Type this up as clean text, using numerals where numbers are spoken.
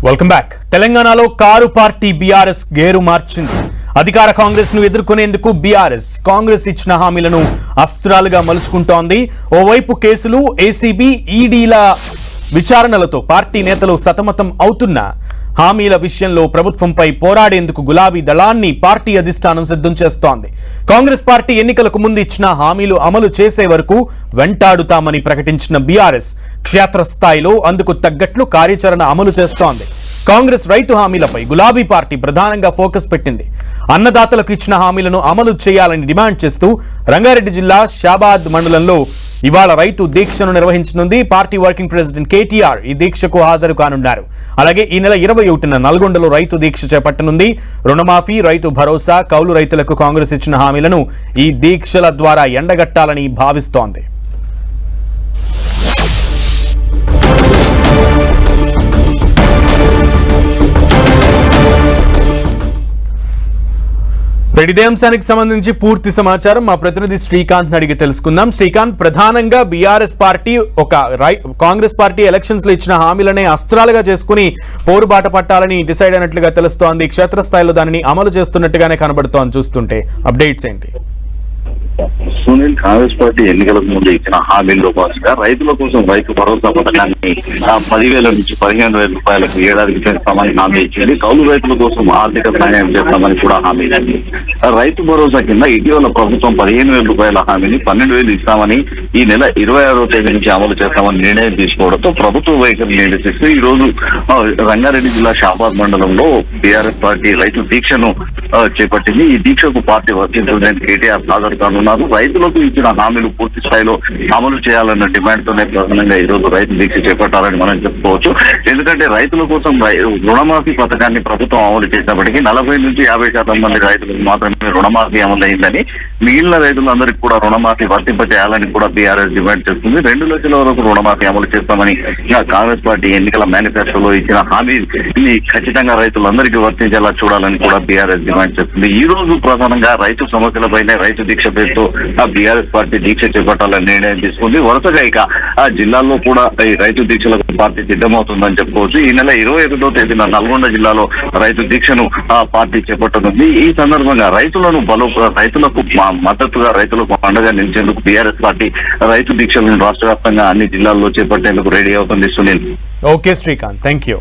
Welcome back. తెలంగాణలో car party BRS gear మార్చింది. అధికార కాంగ్రెస్ ను ఎదుర్కొనేందుకు బీఆర్ఎస్ కాంగ్రెస్ ఇచ్చిన హామీలను అస్త్రాలుగా మలుచుకుంటోంది. ఓవైపు కేసులు, ఏసీబీ, ఈడీల విచారణలతో పార్టీ నేతలు సతమతం అవుతున్న హామీల విషయంలో ప్రభుత్వంపై పోరాడేందుకు గులాబీ దళాన్ని పార్టీ అధిష్టానం సిద్ధం చేస్తోంది. కాంగ్రెస్ పార్టీ ఎన్నికలకు ముందు ఇచ్చిన హామీలు అమలు చేసే వరకు వెంటాడుతామని ప్రకటించిన బీఆర్ఎస్ క్షేత్రస్థాయిలో అందుకు తగ్గట్లు కార్యాచరణ అమలు చేస్తోంది. కాంగ్రెస్ రైతు హామీలపై గులాబీ పార్టీ ప్రధానంగా ఫోకస్ పెట్టింది. అన్నదాతలకు ఇచ్చిన హామీలను అమలు చేయాలని డిమాండ్ చేస్తూ రంగారెడ్డి జిల్లా షాబాద్ మండలంలో ఇవాళ రైతు దీక్షను నిర్వహించనుంది. పార్టీ వర్కింగ్ ప్రెసిడెంట్ కేటీఆర్ ఈ దీక్షకు హాజరు కానున్నారు. అలాగే ఈ నెల 21న నల్గొండలో రైతు దీక్ష చేపట్టనుంది. రుణమాఫీ, రైతు భరోసా, కౌలు రైతులకు కాంగ్రెస్ ఇచ్చిన హామీలను ఈ దీక్షల ద్వారా ఎండగట్టాలని భావిస్తోంది. ఇదే అంశానికి సంబంధించి పూర్తి సమాచారం మా ప్రతినిధి శ్రీకాంత్ అడిగి తెలుసుకుందాం. శ్రీకాంత్, ప్రధానంగా BRS party Congress party elections లో ఇచ్చిన హామీలనే అస్త్రాలుగా చేసుకుని పోరుబాట పట్టాలని డిసైడ్ అయినట్లుగా తెలుస్తోంది. క్షేత్రస్థాయిలో దానిని అమలు చేస్తున్నట్టుగానే కనబడుతోంది. చూస్తుంటే అప్డేట్స్ ఏంటి? సునీల్, కాంగ్రెస్ పార్టీ ఎన్నికలకు ముందు ఇచ్చిన హామీల్లో భాగంగా రైతుల కోసం రైతు భరోసా పథకాన్ని 10,000 నుంచి 15,000 రూపాయలకు ఏడాదికి పెంచుతామని హామీ ఇచ్చింది. కౌలు రైతుల కోసం ఆర్థిక సహాయం చేస్తామని కూడా హామీ ఇచ్చింది. రైతు భరోసా కింద ఇటీవల ప్రభుత్వం 15,000 రూపాయల హామీని 12,000 ఇస్తామని ఈ నెల 26వ తేదీ నుంచి అమలు చేస్తామని నిర్ణయం తీసుకోవడంతో ప్రభుత్వ వైఖరిని నిరసిస్తూ ఈ రోజు రంగారెడ్డి జిల్లా షాబాద్ మండలంలో బీఆర్ఎస్ పార్టీ రైతు దీక్షను చేపట్టింది. ఈ దీక్షకు పార్టీ వర్కింగ్ ప్రెసిడెంట్ కేటీఆర్ హాజరు కానున్నారు. రైతులకు ఇచ్చిన హామీలు పూర్తి స్థాయిలో అమలు చేయాలన్న డిమాండ్ తోనే ప్రధానంగా ఈ రోజు రైతు దీక్ష చేపట్టాలని మనం చెప్పుకోవచ్చు. ఎందుకంటే రైతుల కోసం రుణమాఫీ పథకాన్ని ప్రభుత్వం అమలు చేసినప్పటికీ 40 నుంచి 50% మంది రైతులకు మాత్రమే రుణమాఫీ అమలైందని, మిగిలిన రైతులందరికీ కూడా రుణమాఫీ వర్తింపజేయాలని కూడా బీఆర్ఎస్ డిమాండ్ చేస్తుంది. 2 లక్షల వరకు రుణమాఫీ అమలు చేస్తామని కాంగ్రెస్ పార్టీ ఎన్నికల మేనిఫెస్టోలో ఇచ్చిన హామీని ఖచ్చితంగా రైతులందరికీ వర్తించేలా చూడాలని కూడా బీఆర్ఎస్ డిమాండ్ చేస్తుంది. ఈ రోజు ప్రధానంగా రైతు సమస్యలపైనే రైతు దీక్ష పేరుతో బీఆర్ఎస్ పార్టీ దీక్ష చేపట్టాలని నిర్ణయం తీసుకుంది. వరుసగా ఇక ఆ జిల్లాల్లో కూడా ఈ రైతు దీక్షలకు పార్టీ సిద్ధమవుతుందని చెప్పుకోవచ్చు. ఈ నెల 21వ తేదీన నల్గొండ జిల్లాలో రైతు దీక్షను పార్టీ చేపట్టనుంది. ఈ సందర్భంగా రైతులకు మద్దతుగా, రైతులకు అండగా నిలిచేందుకు బీఆర్ఎస్ పార్టీ రైతు దీక్షలను రాష్ట్ర వ్యాప్తంగా అన్ని జిల్లాల్లో చేపట్టేందుకు రెడీ అవుతుంది. Sunil. Okay Srikanth, thank you.